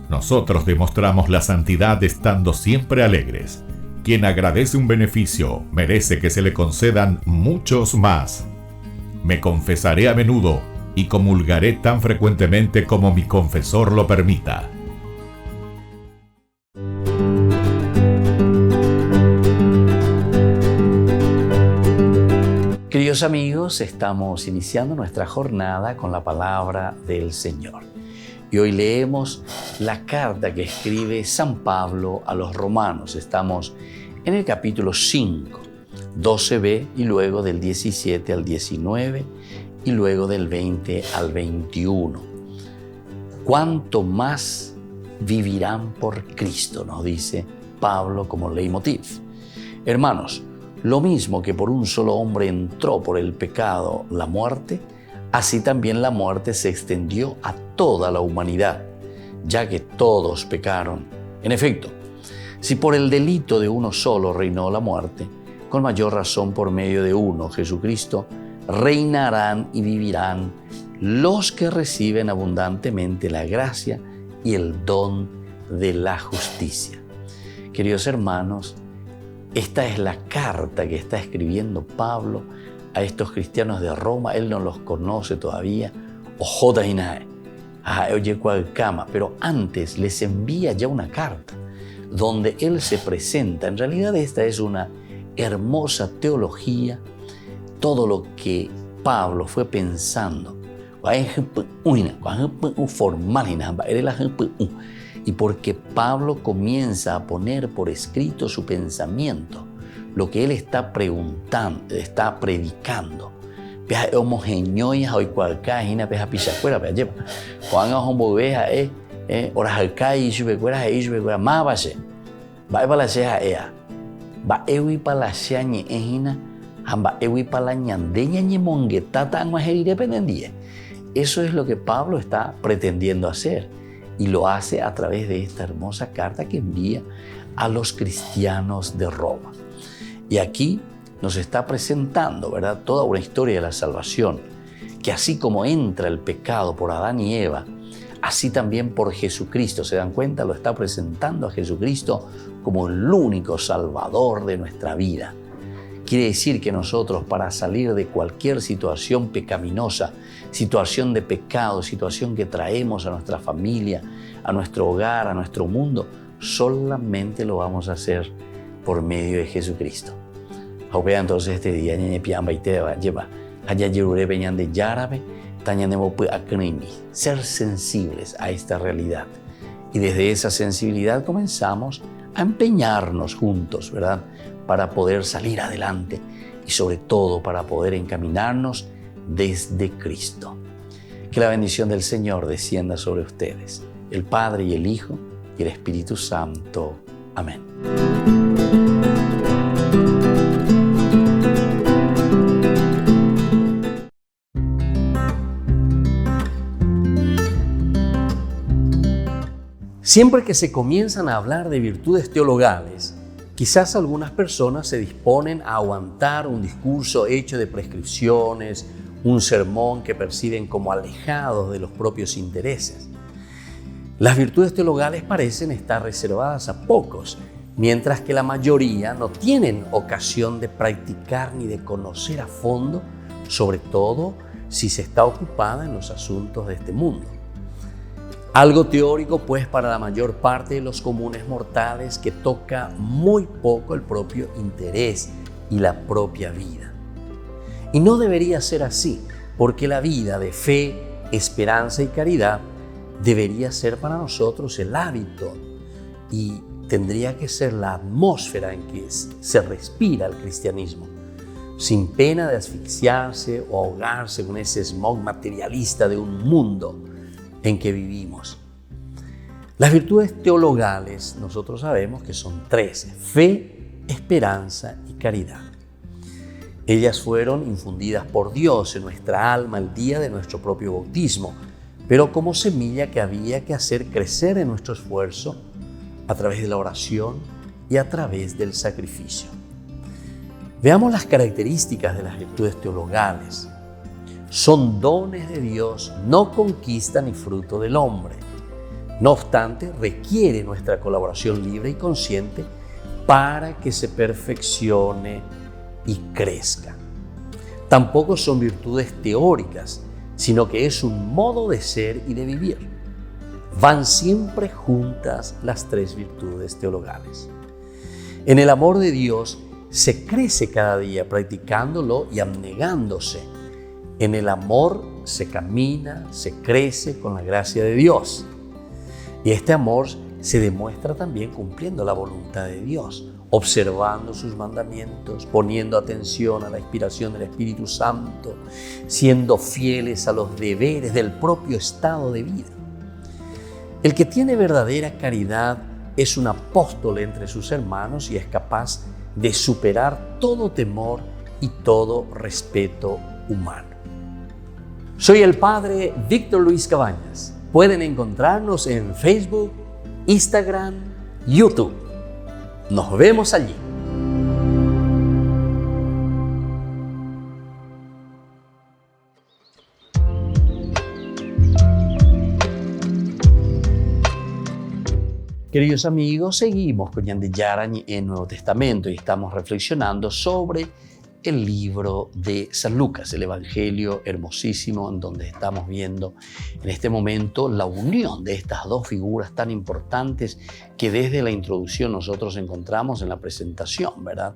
Nosotros demostramos la santidad estando siempre alegres. Quien agradece un beneficio merece que se le concedan muchos más. Me confesaré a menudo y comulgaré tan frecuentemente como mi confesor lo permita. Queridos amigos, estamos iniciando nuestra jornada con la palabra del Señor. Y hoy leemos la carta que escribe San Pablo a los romanos. Estamos en el capítulo 5, 12b, y luego del 17 al 19, y luego del 20 al 21. ¿Cuánto más vivirán por Cristo?, nos dice Pablo como leitmotiv. Hermanos, lo mismo que por un solo hombre entró por el pecado la muerte, así también la muerte se extendió a toda la humanidad, ya que todos pecaron. En efecto, si por el delito de uno solo reinó la muerte, con mayor razón por medio de uno, Jesucristo, reinarán y vivirán los que reciben abundantemente la gracia y el don de la justicia. Queridos hermanos, esta es la carta que está escribiendo Pablo a estos cristianos de Roma. Él no los conoce todavía, pero antes les envía ya una carta donde él se presenta. En realidad esta es una hermosa teología, todo lo que Pablo fue pensando. Y porque Pablo comienza a poner por escrito su pensamiento, lo que él está preguntando, está predicando. Eso es lo que Pablo está pretendiendo hacer, y lo hace a través de esta hermosa carta que envía a los cristianos de Roma. Y aquí nos está presentando, ¿verdad?, toda una historia de la salvación, que así como entra el pecado por Adán y Eva, así también por Jesucristo. ¿Se dan cuenta? Lo está presentando a Jesucristo como el único salvador de nuestra vida. Quiere decir que nosotros, para salir de cualquier situación pecaminosa, situación de pecado, situación que traemos a nuestra familia, a nuestro hogar, a nuestro mundo, solamente lo vamos a hacer por medio de Jesucristo. Entonces este día ser sensibles a esta realidad. Y desde esa sensibilidad comenzamos a empeñarnos juntos, ¿verdad?, para poder salir adelante y sobre todo para poder encaminarnos desde Cristo. Que la bendición del Señor descienda sobre ustedes, el Padre y el Hijo y el Espíritu Santo. Amén. Siempre que se comienzan a hablar de virtudes teologales, quizás algunas personas se disponen a aguantar un discurso hecho de prescripciones, un sermón que perciben como alejados de los propios intereses. Las virtudes teologales parecen estar reservadas a pocos, mientras que la mayoría no tienen ocasión de practicar ni de conocer a fondo, sobre todo si se está ocupada en los asuntos de este mundo. Algo teórico, pues, para la mayor parte de los comunes mortales, que toca muy poco el propio interés y la propia vida. Y no debería ser así, porque la vida de fe, esperanza y caridad debería ser para nosotros el hábito y tendría que ser la atmósfera en que se respira el cristianismo, sin pena de asfixiarse o ahogarse con ese smog materialista de un mundo en que vivimos. Las virtudes teologales nosotros sabemos que son 13: fe, esperanza y caridad. Ellas fueron infundidas por Dios en nuestra alma el día de nuestro propio bautismo, pero como semilla que había que hacer crecer en nuestro esfuerzo a través de la oración y a través del sacrificio. Veamos las características de las virtudes teologales. Son dones de Dios, no conquista ni fruto del hombre. No obstante, requiere nuestra colaboración libre y consciente para que se perfeccione y crezca. Tampoco son virtudes teóricas, sino que es un modo de ser y de vivir. Van siempre juntas las 3 virtudes teologales. En el amor de Dios se crece cada día practicándolo y abnegándose. En el amor se camina, se crece con la gracia de Dios. Y este amor se demuestra también cumpliendo la voluntad de Dios, observando sus mandamientos, poniendo atención a la inspiración del Espíritu Santo, siendo fieles a los deberes del propio estado de vida. El que tiene verdadera caridad es un apóstol entre sus hermanos y es capaz de superar todo temor y todo respeto humano. Soy el Padre Víctor Luis Cabañas. Pueden encontrarnos en Facebook, Instagram, YouTube. Nos vemos allí. Queridos amigos, seguimos con Ñande Yarañe en Nuevo Testamento y estamos reflexionando sobre el libro de San Lucas, el Evangelio hermosísimo en donde estamos viendo en este momento la unión de estas dos figuras tan importantes que desde la introducción nosotros encontramos en la presentación, ¿verdad?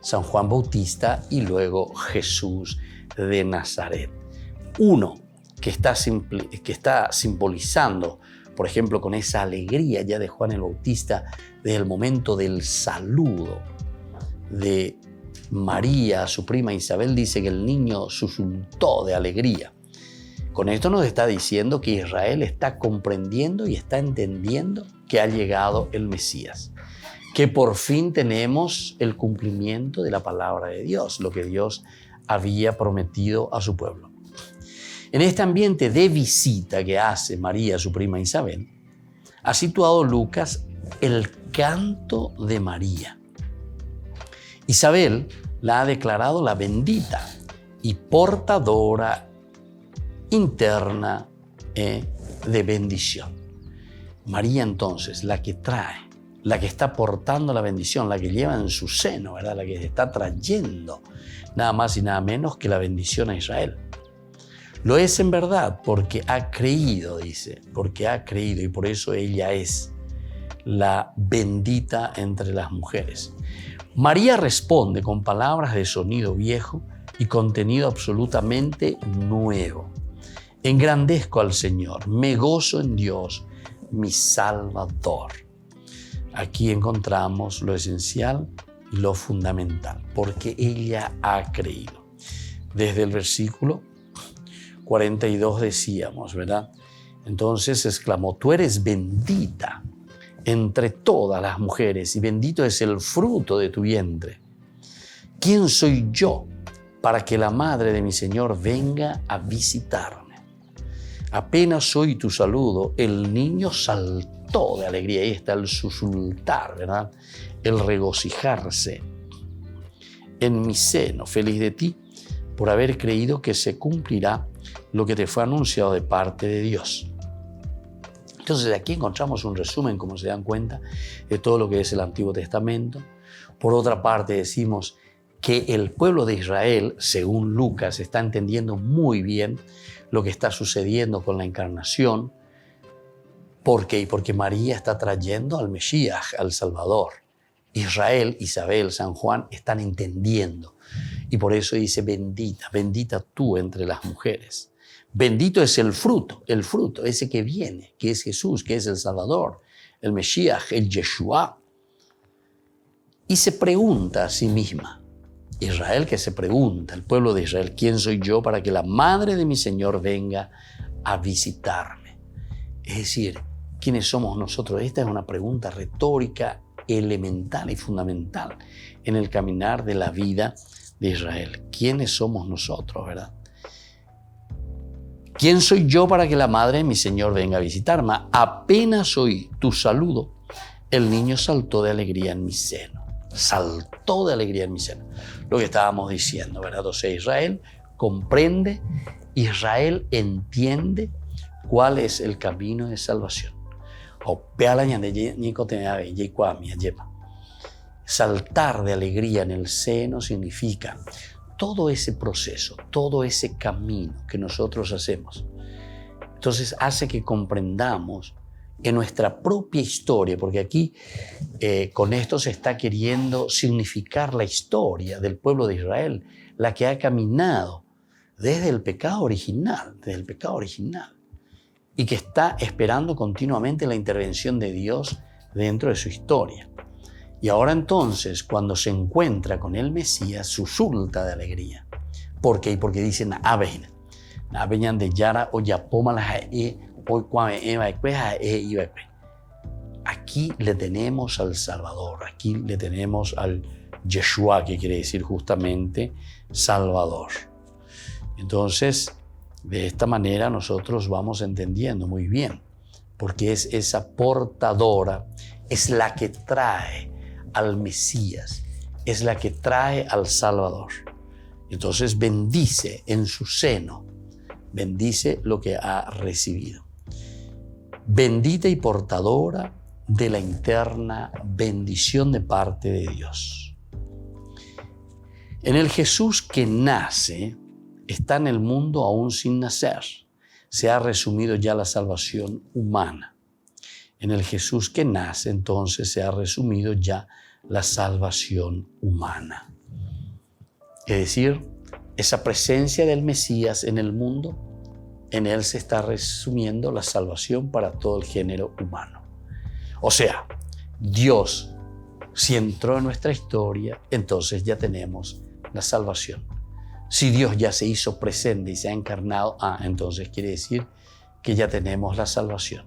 San Juan Bautista y luego Jesús de Nazaret. Uno que está simbolizando, por ejemplo, con esa alegría ya de Juan el Bautista desde el momento del saludo de María, su prima Isabel, dice que el niño susurró de alegría. Con esto nos está diciendo que Israel está comprendiendo y está entendiendo que ha llegado el Mesías, que por fin tenemos el cumplimiento de la palabra de Dios, lo que Dios había prometido a su pueblo. En este ambiente de visita que hace María, su prima Isabel, ha situado Lucas el canto de María. Isabel la ha declarado la bendita y portadora interna de bendición. María entonces, la que trae, la que está portando la bendición, la que lleva en su seno, ¿verdad? La que está trayendo nada más y nada menos que la bendición a Israel. Lo es en verdad porque ha creído, dice, porque ha creído y por eso ella es la bendita entre las mujeres. María responde con palabras de sonido viejo y contenido absolutamente nuevo. Engrandezco al Señor, me gozo en Dios, mi Salvador. Aquí encontramos lo esencial y lo fundamental, porque ella ha creído. Desde el versículo 42 decíamos, ¿verdad? Entonces exclamó, tú eres bendita entre todas las mujeres y bendito es el fruto de tu vientre. ¿Quién soy yo para que la madre de mi Señor venga a visitarme? Apenas oí tu saludo, el niño saltó de alegría. Ahí está el susurrar, ¿verdad? El regocijarse en mi seno, feliz de ti por haber creído que se cumplirá lo que te fue anunciado de parte de Dios. Entonces aquí encontramos un resumen, como se dan cuenta, de todo lo que es el Antiguo Testamento. Por otra parte decimos que el pueblo de Israel, según Lucas, está entendiendo muy bien lo que está sucediendo con la encarnación. ¿Por qué? Porque María está trayendo al Mesías, al Salvador. Israel, Isabel, San Juan están entendiendo. Y por eso dice bendita, bendita tú entre las mujeres. Bendito es el fruto, ese que viene, que es Jesús, que es el Salvador, el Mesías, el Yeshua. Y se pregunta a sí misma, Israel que se pregunta, el pueblo de Israel, ¿quién soy yo para que la madre de mi Señor venga a visitarme? Es decir, ¿quiénes somos nosotros? Esta es una pregunta retórica, elemental y fundamental en el caminar de la vida de Israel. ¿Quiénes somos nosotros, verdad? ¿Quién soy yo para que la madre de mi Señor venga a visitarme? Apenas oí tu saludo, el niño saltó de alegría en mi seno. Saltó de alegría en mi seno. Lo que estábamos diciendo, ¿verdad? O sea, Israel comprende, Israel entiende cuál es el camino de salvación. Saltar de alegría en el seno significa todo ese proceso, todo ese camino que nosotros hacemos. Entonces hace que comprendamos en nuestra propia historia, porque aquí con esto se está queriendo significar la historia del pueblo de Israel, la que ha caminado desde el pecado original, y que está esperando continuamente la intervención de Dios dentro de su historia. Y ahora entonces, cuando se encuentra con el Mesías, susurra de alegría. ¿Por qué? Porque dice, de Yara o Yapoma la aquí le tenemos al Salvador, aquí le tenemos al Yeshua, que quiere decir justamente Salvador. Entonces, de esta manera nosotros vamos entendiendo muy bien, porque es esa portadora, es la que trae al Mesías, es la que trae al Salvador. Entonces bendice en su seno, bendice lo que ha recibido. Bendita y portadora de la interna bendición de parte de Dios. En el Jesús que nace, está en el mundo aún sin nacer. Se ha resumido ya la salvación humana. En el Jesús que nace, entonces, se ha resumido ya la salvación humana. Es decir, esa presencia del Mesías en el mundo, en él se está resumiendo la salvación para todo el género humano. O sea, Dios, si entró en nuestra historia, entonces ya tenemos la salvación. Si Dios ya se hizo presente y se ha encarnado, entonces quiere decir que ya tenemos la salvación.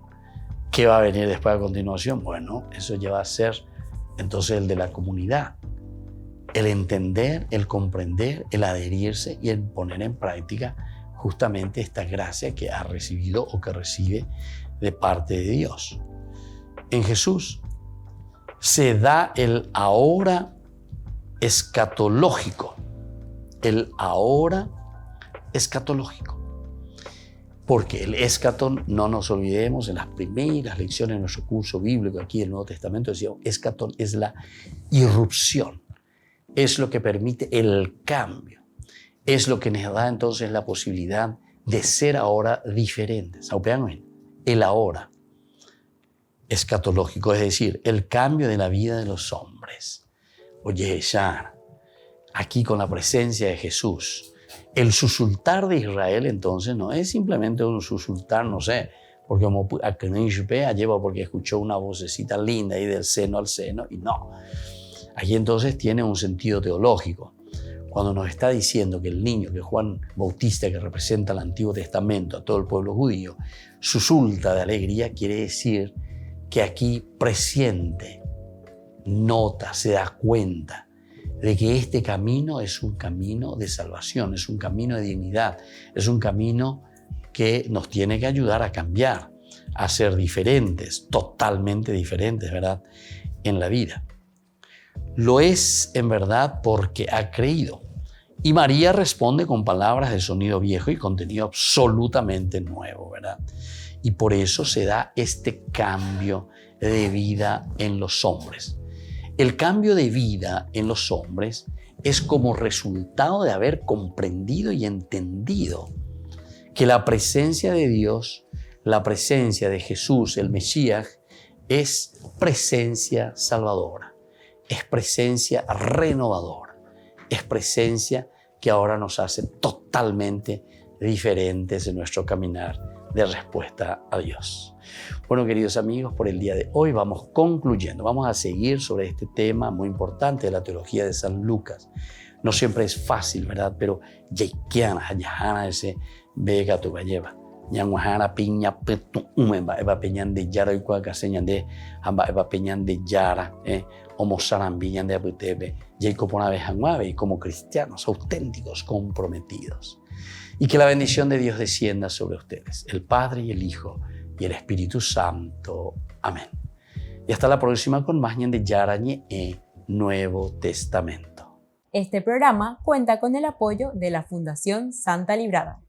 ¿Qué va a venir después a continuación? Bueno, eso ya va a ser entonces el de la comunidad. El entender, el comprender, el adherirse y el poner en práctica justamente esta gracia que ha recibido o que recibe de parte de Dios. En Jesús se da el ahora escatológico. El ahora escatológico. Porque el escatón, no nos olvidemos, en las primeras lecciones de nuestro curso bíblico aquí en el Nuevo Testamento decíamos, escatón es la irrupción, es lo que permite el cambio, es lo que nos da entonces la posibilidad de ser ahora diferentes. El ahora escatológico, es decir, el cambio de la vida de los hombres. Oye, ya, aquí con la presencia de Jesús, el susultar de Israel entonces no es simplemente un susultar, no sé, porque como lleva porque escuchó una vocecita linda ahí del seno al seno, y no. Aquí entonces tiene un sentido teológico. Cuando nos está diciendo que el niño, que Juan Bautista, que representa el Antiguo Testamento a todo el pueblo judío, susulta de alegría, quiere decir que aquí presiente, nota, se da cuenta de que este camino es un camino de salvación, es un camino de dignidad, es un camino que nos tiene que ayudar a cambiar, a ser diferentes, totalmente diferentes, ¿verdad?, en la vida. Lo es en verdad porque ha creído. Y María responde con palabras de sonido viejo y contenido absolutamente nuevo, ¿verdad? Y por eso se da este cambio de vida en los hombres. El cambio de vida en los hombres es como resultado de haber comprendido y entendido que la presencia de Dios, la presencia de Jesús, el Mesías, es presencia salvadora, es presencia renovadora, es presencia que ahora nos hace totalmente diferentes en nuestro caminar de respuesta a Dios. Bueno, queridos amigos, por el día de hoy vamos concluyendo. Vamos a seguir sobre este tema muy importante de la teología de San Lucas. No siempre es fácil, ¿verdad? Pero yaikiana, ese vega tu lleva. Ñanguajana piña petu umba eva peñan de yara y cuaca señan de amba eva peñan de yara, homo sarambiñan de aputebe, yaico por una vez anguave y como cristianos auténticos, comprometidos. Y que la bendición de Dios descienda sobre ustedes, el Padre y el Hijo y el Espíritu Santo. Amén. Y hasta la próxima con más de Yarañe Nuevo Testamento. Este programa cuenta con el apoyo de la Fundación Santa Librada.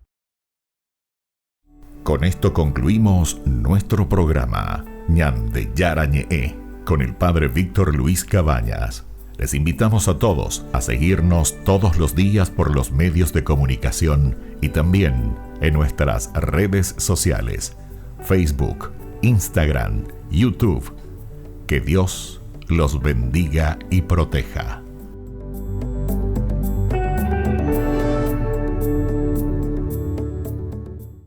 Con esto concluimos nuestro programa Ñande Yarañe con el Padre Víctor Luis Cabañas. Les invitamos a todos a seguirnos todos los días por los medios de comunicación y también en nuestras redes sociales, Facebook, Instagram, YouTube. Que Dios los bendiga y proteja.